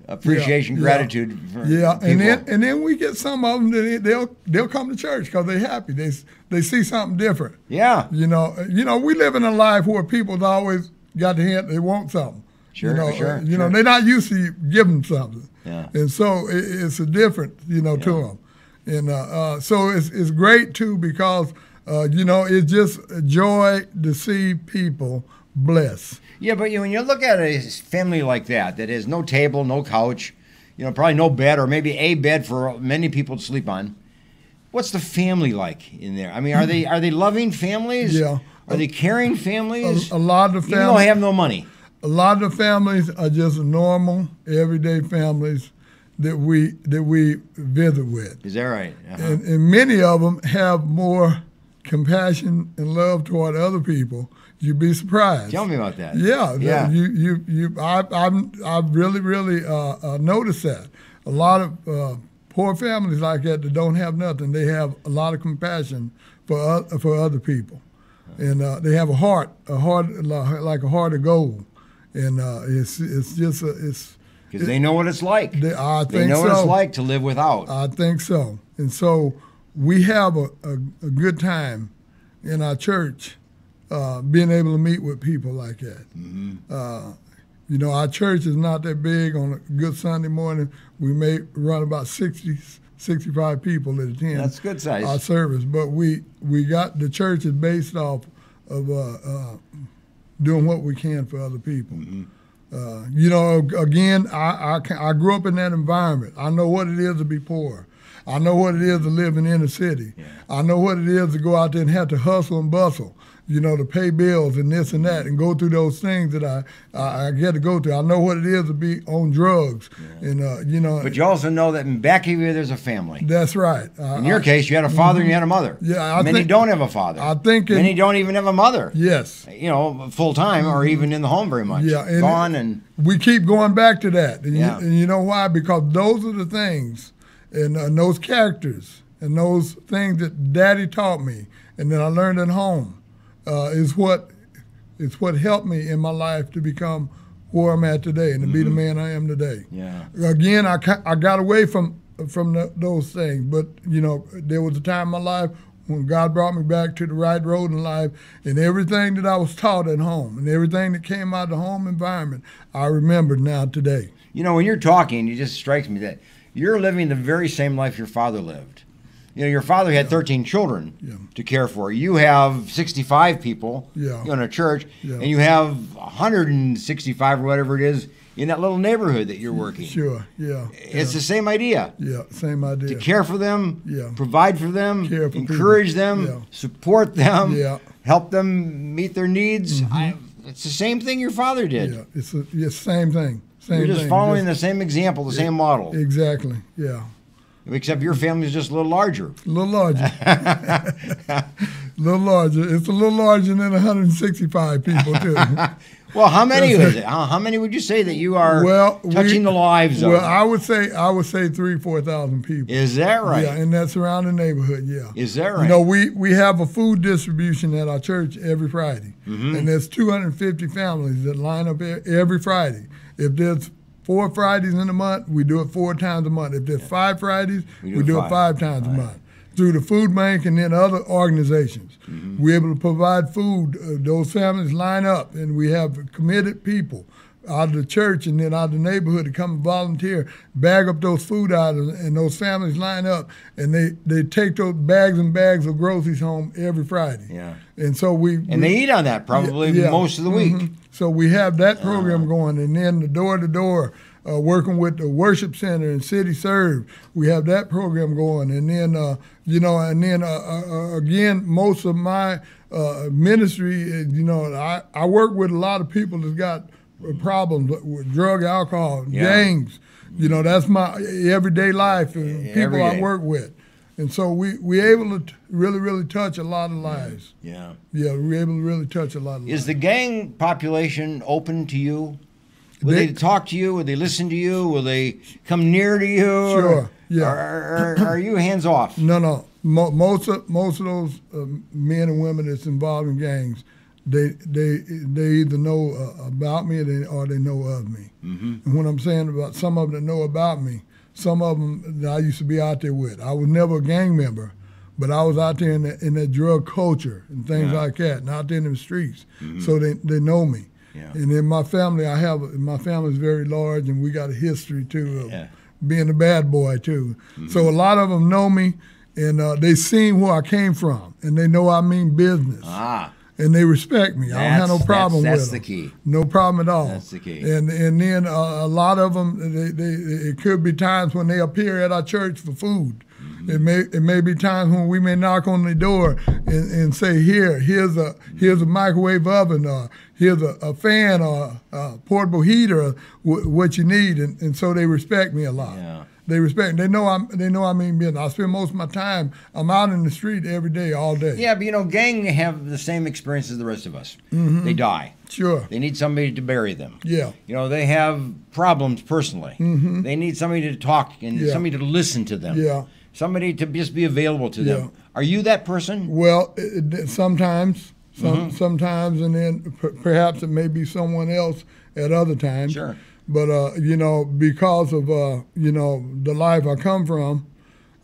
appreciation, gratitude. For people. and then we get some of them that they'll come to church because they're happy. They see something different. Yeah. You know, we live in a life where people's always got the hint they want something. Sure, sure. They're not used to you giving something. Yeah. And so it's a different, to them. And so it's great too because. It's just a joy to see people blessed. Yeah, but when you look at a family like that has no table, no couch, probably no bed or maybe a bed for many people to sleep on, what's the family like in there? I mean, are they loving families? Yeah. Are they caring families? A lot of families. Even though they have no money. A lot of the families are just normal, everyday families that we visit with. Is that right? And many of them have more compassion and love toward other people, you'd be surprised. Tell me about that. Yeah, yeah. I've really noticed that. A lot of poor families like that don't have nothing, they have a lot of compassion for other people, and they have a heart like a heart of gold, and it's because they know what it's like. They know what it's like to live without. I think so, and so we have a good time in our church, being able to meet with people like that. You know, our church is not that big. On a good Sunday morning, we may run about 60, 65 people that attend. That's good size. Our service, but we got the church is based off of doing what we can for other people. You know, again, I grew up in that environment. I know what it is to be poor. I know what it is to live in inner city. Yeah. I know what it is to go out there and have to hustle and bustle, you know, to pay bills and this and that and go through those things that I get to go through. I know what it is to be on drugs. Yeah. And, you know. But you also know that in back of you there's a family. That's right. In your case, you had a father and you had a mother. Yeah, Many don't have a father. I think many don't even have a mother. Yes. You know, full time or even in the home very much. Yeah. Gone and we keep going back to that. And, and you know why? Because those are the things and those characters and those things that Daddy taught me and that I learned at home is what helped me in my life to become where I'm at today and to be the man I am today. Yeah. Again, I got away from those things, but you know, there was a time in my life when God brought me back to the right road in life, and everything that I was taught at home and everything that came out of the home environment, I remember now today. You know, when you're talking, it just strikes me that you're living the very same life your father lived. You know, your father had 13 children to care for. You have 65 people in a church, and you have 165 or whatever it is in that little neighborhood that you're working. Sure, yeah. It's the same idea. Yeah, same idea. To care for them, provide for them, encourage them, support them, help them meet their needs. It's the same thing your father did. Yeah, it's the same thing. You're just following the same example, the same model. Exactly, yeah. Except your family is just a little larger. A little larger. A little larger. It's a little larger than 165 people, too. Well, how many is it? How many would you say that you are touching the lives of? Well, I would say 3,000-4,000 people. Is that right? Yeah, and that's around the neighborhood, yeah. Is that right? You know, we have a food distribution at our church every Friday. And there's 250 families that line up every Friday. If there's 4 Fridays in a month, we do it 4 times a month. If there's 5 Fridays, we do it 5 times a month. Through the food bank and then other organizations. We're able to provide food. Those families line up, and we have committed people out of the church and then out of the neighborhood to come and volunteer, bag up those food items, and those families line up, and they take those bags and bags of groceries home every Friday. Yeah. And so they eat on that probably most of the week. So we have that program going, and then the door-to-door, working with the worship center and City Serve, we have that program going, and then again, most of my ministry, I work with a lot of people that's got problems with drug, alcohol, gangs. You know, that's my everyday life and people I work with. And so we're able to really touch a lot of lives. Yeah. Yeah, we're able to really touch a lot of lives. Is the gang population open to you? Will they talk to you? Will they listen to you? Will they come near to you? Sure, yeah. Are you hands off? No. Most of those men and women that's involved in gangs, they either know about me or they know of me. And when I'm saying about some of them that know about me, some of them that I used to be out there with. I was never a gang member, but I was out there in that drug culture and things like that, and out there in the streets. So they know me. Yeah. And in my family, my family's very large, and we got a history too of being a bad boy too. So a lot of them know me, and they seen where I came from, and they know I mean business. And they respect me. I don't have no problem with them. That's the key. No problem at all. That's the key. And then a lot of them, it could be times when they appear at our church for food. It may be times when we may knock on the door and say, here's a microwave oven, or here's a fan, or a portable heater, what you need. And so they respect me a lot. Yeah. They respect. They know I mean business. I spend most of my time. I'm out in the street every day, all day. Yeah, but gang have the same experience as the rest of us. Mm-hmm. They die. Sure. They need somebody to bury them. Yeah. They have problems personally. Mm-hmm. They need somebody to talk and somebody to listen to them. Yeah. Somebody to just be available to them. Are you that person? Well, sometimes, sometimes, and then perhaps it may be someone else at other times. Sure. But because of the life I come from,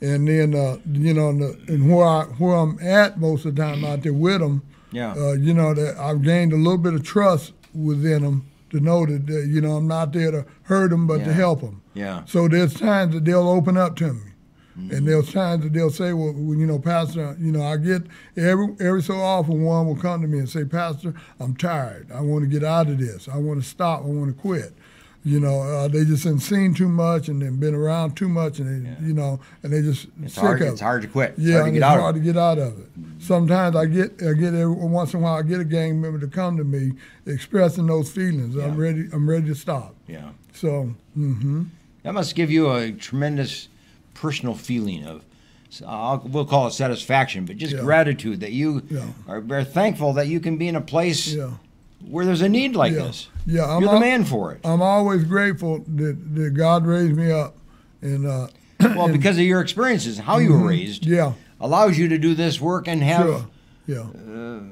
and then and where I'm at most of the time out there with them, that I've gained a little bit of trust within them to know that I'm not there to hurt them, but to help them. Yeah. So there's times that they'll open up to me. And there's times that they'll say, well, Pastor, I get every so often one will come to me and say, Pastor, I'm tired. I want to get out of this. I want to stop. I want to quit. They just have seen too much and they've been around too much, and and they just sick of it. It's hard to quit. Yeah, it's hard to get out of it. Sometimes I get every once in a while I get a gang member to come to me expressing those feelings. Yeah. I'm ready to stop. Yeah. So. That must give you a tremendous personal feeling of, we'll call it satisfaction, but just gratitude that you are thankful that you can be in a place where there's a need like this. Yeah, you're the man for it. I'm always grateful that God raised me up, and well, because of your experiences, how you were raised, allows you to do this work and have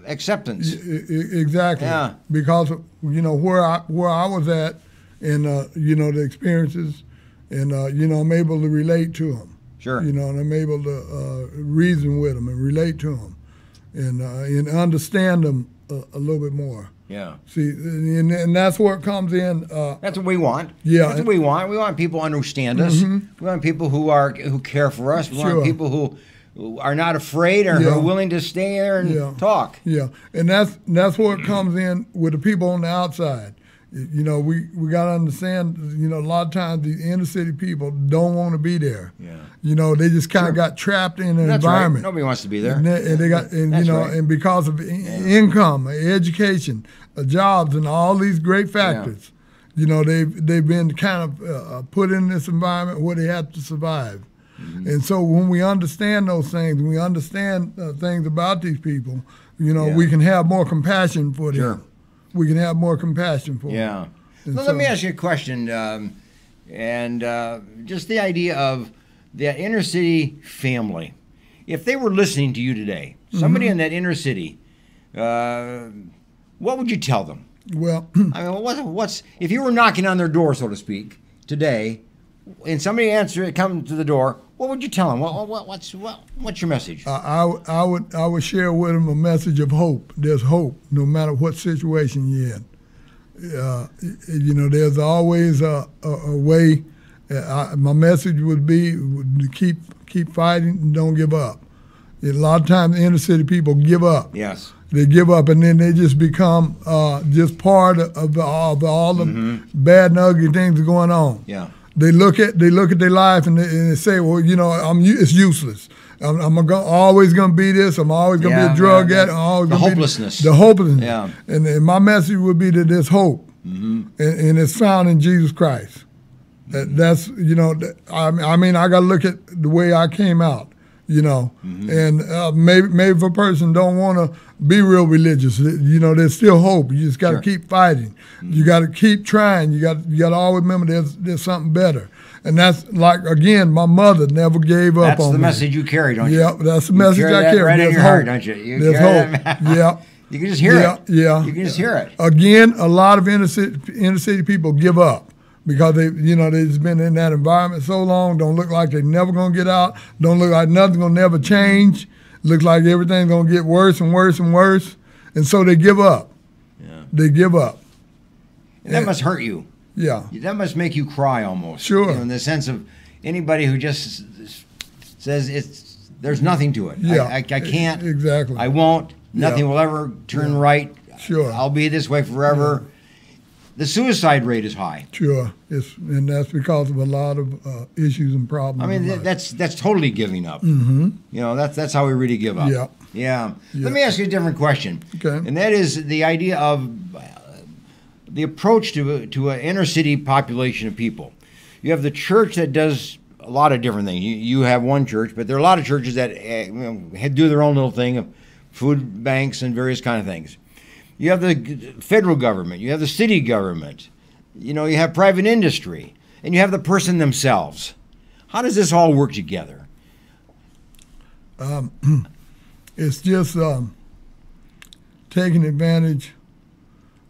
acceptance. Exactly. Yeah. Because where I was at, and the experiences. And, I'm able to relate to them. Sure. And I'm able to reason with them and relate to them and understand them a little bit more. Yeah. See, and that's where it comes in. That's what we want. Yeah. That's what we want. We want people to understand us. Mm-hmm. We want people who care for us. We want people who are not afraid or who are willing to stay there and talk. Yeah. And that's where it comes in with the people on the outside. We got to understand, a lot of times the inner city people don't want to be there. Yeah. They just kind of got trapped in an environment. Right. Nobody wants to be there. And they got, and because of income, education, jobs, and all these great factors, they've been kind of put in this environment where they have to survive. Mm-hmm. And so when we understand those things, we understand things about these people, we can have more compassion for them. Sure. We can have more compassion for them. Yeah. Well, let me ask you a question, and just the idea of that inner city family. If they were listening to you today, somebody in that inner city, what would you tell them? Well, I mean, what's if you were knocking on their door, so to speak, today, and somebody come to the door, what would you tell them? What's your message? I would share with them a message of hope. There's hope, no matter what situation you're in. There's always a way. My message would be to keep fighting and don't give up. A lot of times, inner city people give up. Yes. They give up, and then they just become just part of all the bad and ugly things going on. Yeah. They look at their life and they say, well, it's useless. I'm always going to be this. I'm always going to be a drug addict. The hopelessness. The hopelessness. Yeah. And my message would be that there's hope, and it's found in Jesus Christ. That's I got to look at the way I came out. And maybe if a person don't want to be real religious, there's still hope. You just got to keep fighting. You got to keep trying. You got to always remember there's something better. And that's like, again, my mother never gave up on me. That's the message you carry, don't you? Yep, that's the message I carry. Right in your heart, don't you? There's hope. Yeah. You can just hear it. Yeah. You can just hear it. Again, a lot of inner city people give up. Because they've just been in that environment so long, don't look like they're never gonna get out, don't look like nothing's gonna never change, looks like everything's gonna get worse and worse and worse, and so they give up. Yeah. They give up. And that must hurt you. Yeah. That must make you cry almost. Sure. In the sense of anybody who just says there's nothing to it. Yeah. I can't. Exactly. I won't. Nothing will ever turn right. Sure. I'll be this way forever. Yeah. The suicide rate is high. Sure, and that's because of a lot of issues and problems. I mean, that's totally giving up. Mm-hmm. That's how we really give up. Yeah. Yeah. Let me ask you a different question. Okay. And that is the idea of the approach to an inner city population of people. You have the church that does a lot of different things. You have one church, but there are a lot of churches that do their own little thing of food banks and various kind of things. You have the federal government, you have the city government, you have private industry, and you have the person themselves. How does this all work together? It's just taking advantage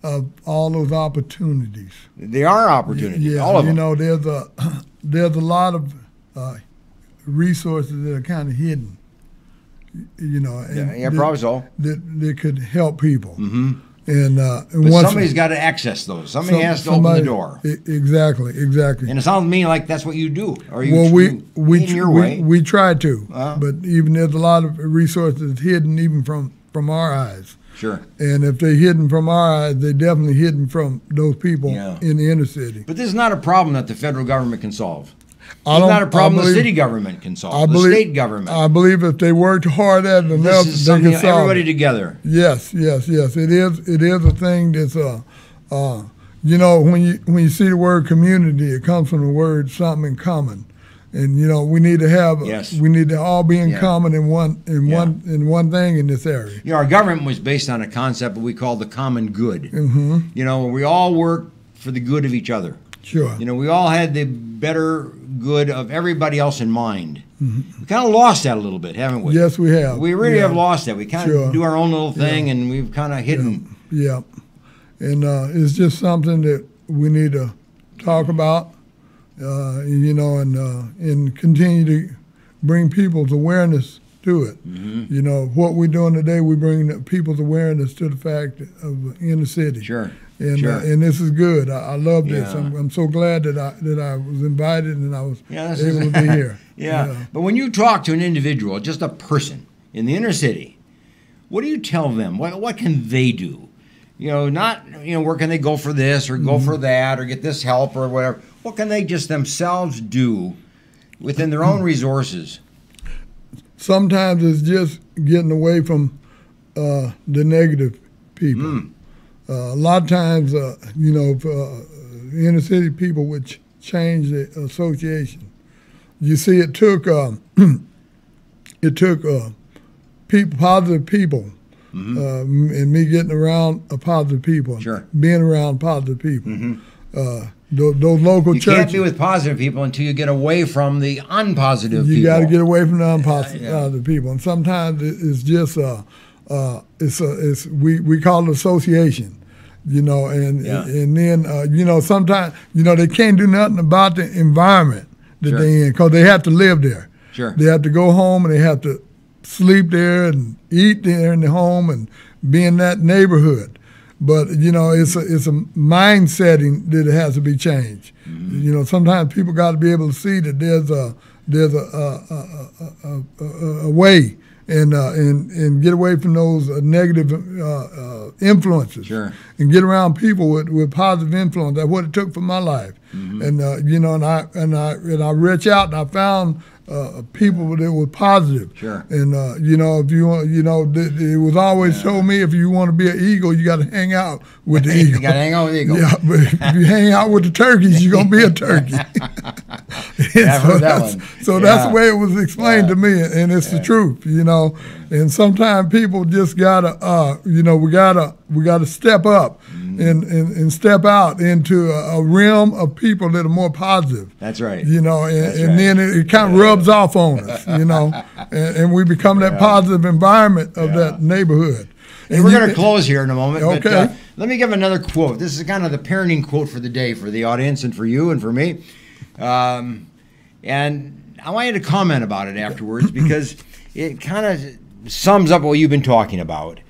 of all those opportunities. They are opportunities, yeah, all of them. There's a lot of resources that are kind of hidden. Probably so. That could help people. Mm-hmm. But somebody's got to access those. Somebody has to open the door. Exactly. And it sounds to me like that's what you do. Or we try to, but even there's a lot of resources hidden even from our eyes. Sure. And if they're hidden from our eyes, they're definitely hidden from those people in the inner city. But this is not a problem that the federal government can solve. It's not a problem the city government can solve. The state government. I believe if they worked hard at it enough, this is they something can solve everybody it. Together. Yes. It is a thing that's when you see the word community, it comes from the word something in common. And we need to have we need to all be in common in one thing in this area. Our government was based on a concept we call the common good. Mm-hmm. We all work for the good of each other. Sure. We all had the better good of everybody else in mind. Mm-hmm. We kind of lost that a little bit, haven't we? Yes, we have. We really have lost that. We kind of do our own little thing, and we've kind of hidden. Yeah. And it's just something that we need to talk about. And continue to bring people's awareness to it. Mm-hmm. What we're doing today, we bring people's awareness to the fact of inner city. Sure. And and this is good. I love this. I'm so glad that I was invited and I was able to be here. But when you talk to an individual, just a person in the inner city, what do you tell them? What can they do? Where can they go for this or go for that or get this help or whatever? What can they just themselves do within their own resources? Sometimes it's just getting away from the negative people. A lot of times, inner city people would change the association. You see, it took positive people. And me getting around positive people, being around positive people. Those local churches. You can't be with positive people until you get away from the unpositive people. You got to get away from the unpositive people, and sometimes it's just we call it association, and then sometimes they can't do nothing about the environment that they're in because they have to live there. Sure. They have to go home and they have to sleep there and eat there in the home and be in that neighborhood. But it's a mind setting that it has to be changed. Sometimes people got to be able to see that there's a way and get away from those negative influences. And get around people with positive influence. That's what it took for my life. And and I reached out and I found people that were positive. And if you want, it was always told me if you want to be an eagle, you got to hang out with the eagle. You got to hang out with the eagle. Yeah, but if you hang out with the turkeys, you're gonna be a turkey. So that's the way it was explained to me, and it's the truth, And sometimes people just gotta, we gotta step up and step out into a realm of people that are more positive. That's right. And then it kind of rubs off on us, and we become that positive environment of that neighborhood. And we're going to close here in a moment. Okay. But, let me give another quote. This is kind of the parenting quote for the day for the audience and for you and for me. And I want you to comment about it afterwards because it kind of sums up what you've been talking about.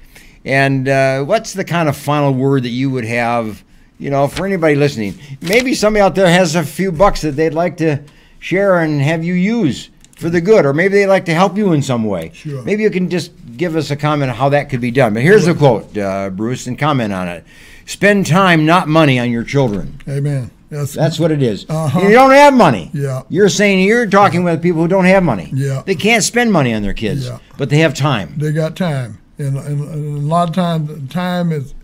And what's the kind of final word that you would have, for anybody listening? Maybe somebody out there has a few bucks that they'd like to share and have you use for the good, or maybe they'd like to help you in some way. Sure. Maybe you can just give us a comment on how that could be done. But here's the quote, Bruce, and comment on it. Spend time, not money, on your children. Amen. That's what it is. Uh-huh. You don't have money. Yeah. You're talking with people who don't have money. Yeah. They can't spend money on their kids, but they have time. They got time. And a lot of times, time is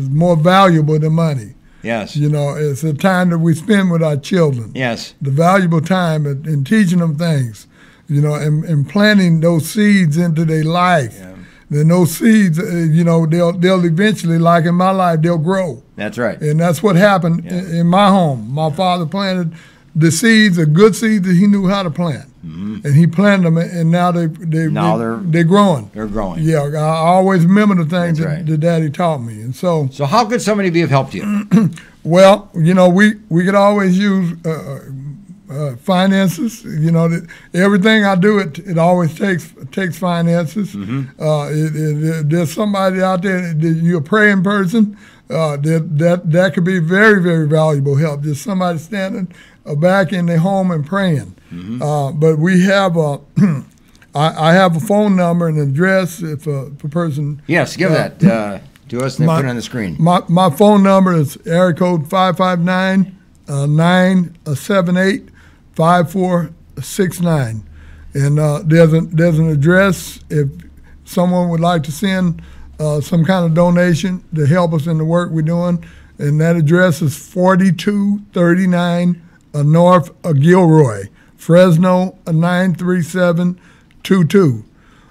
more valuable than money. Yes. You know, it's a time that we spend with our children. Yes. The valuable time in teaching them things, you know, and planting those seeds into their life. Yeah. Then those seeds, you know, they'll eventually, like in my life, they'll grow. That's right. And that's what happened in my home. My father planted the seeds, the good seeds that he knew how to plant. Mm-hmm. And he planted them, and now they're growing. They're growing. Yeah, I always remember the things that Daddy taught me. And so how could somebody be of help to you? Well, you know, we could always use finances. You know, everything I do, it always takes finances. Mm-hmm. There's somebody out there that you're a praying person. That could be very, very valuable help. Just somebody standing back in their home and praying. Mm-hmm. But we have I have a phone number and address if a person. Yes, give that to us and then put it on the screen. My phone number is area code 559-978-5469, and there's an address if someone would like to send some kind of donation to help us in the work we're doing, and that address is 4239 North Gilroy, Fresno 93722.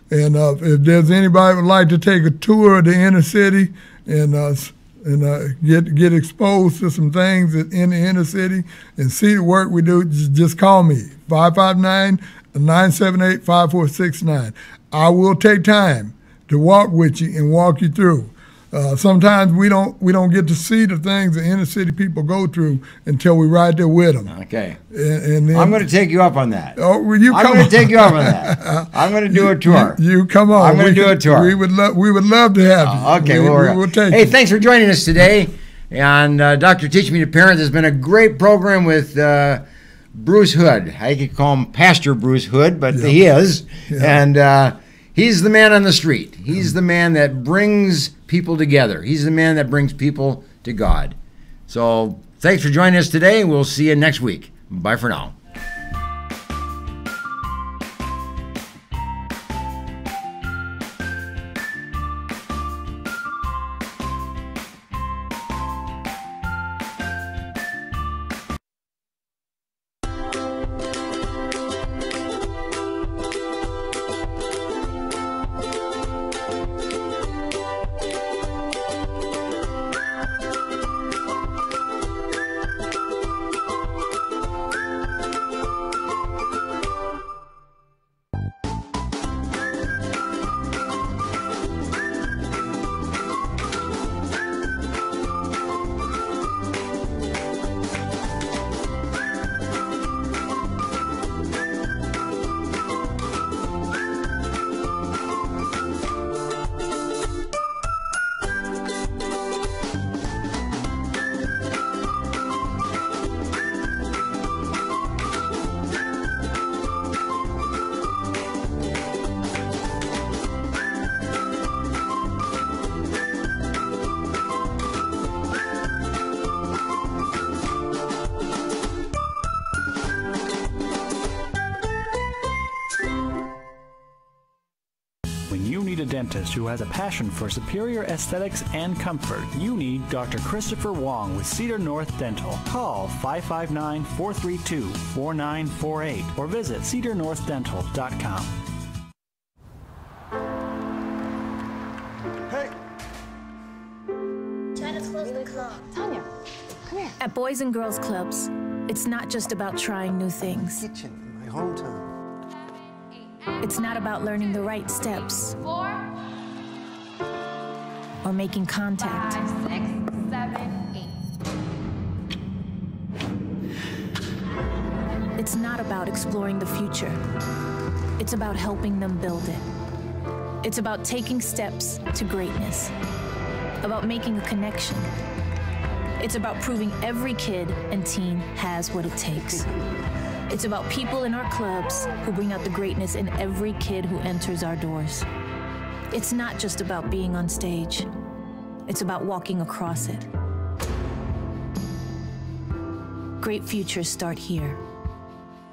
And if there's anybody who would like to take a tour of the inner city and get exposed to some things in the inner city and see the work we do, just call me, 559-978-5469. I will take time to walk with you and walk you through. Sometimes we don't get to see the things the inner city people go through until we're right there with them. Okay. And then, I'm going to take you up on that. Oh, well, I'm going to take you up on that. I'm going to do a tour. You come on. I'm going to do a tour. We would love to have you. Okay. We'll take you. Hey, thanks for joining us today. And Dr. Teach Me to Parent has been a great program with Bruce Hood. I could call him Pastor Bruce Hood, but he is. Yeah. And he's the man on the street. He's the man that brings people together. He's the man that brings people to God. So thanks for joining us today. We'll see you next week. Bye for now. Dentist who has a passion for superior aesthetics and comfort, you need Dr. Christopher Wong with Cedar North Dental. Call 559-432-4948 or visit cedarnorthdental.com. Hey! Try to close the club. Tanya, come here. At Boys and Girls Clubs, it's not just about trying new things. Kitchen in my hometown. It's not about learning the right steps. 4 or making contact. 5, 6, 7, 8. It's not about exploring the future. It's about helping them build it. It's about taking steps to greatness. About making a connection. It's about proving every kid and teen has what it takes. It's about people in our clubs who bring out the greatness in every kid who enters our doors. It's not just about being on stage. It's about walking across it. Great futures start here,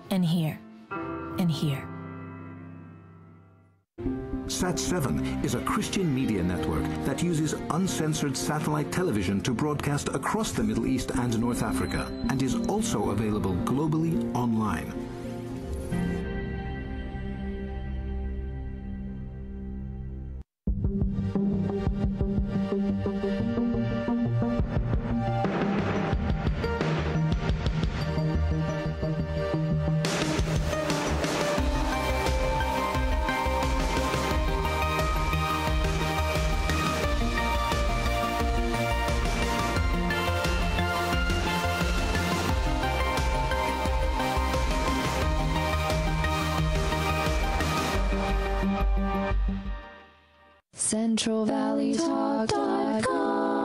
and here, and here. Sat7 is a Christian media network that uses uncensored satellite television to broadcast across the Middle East and North Africa, and is also available globally online. CentralValleyTalk.com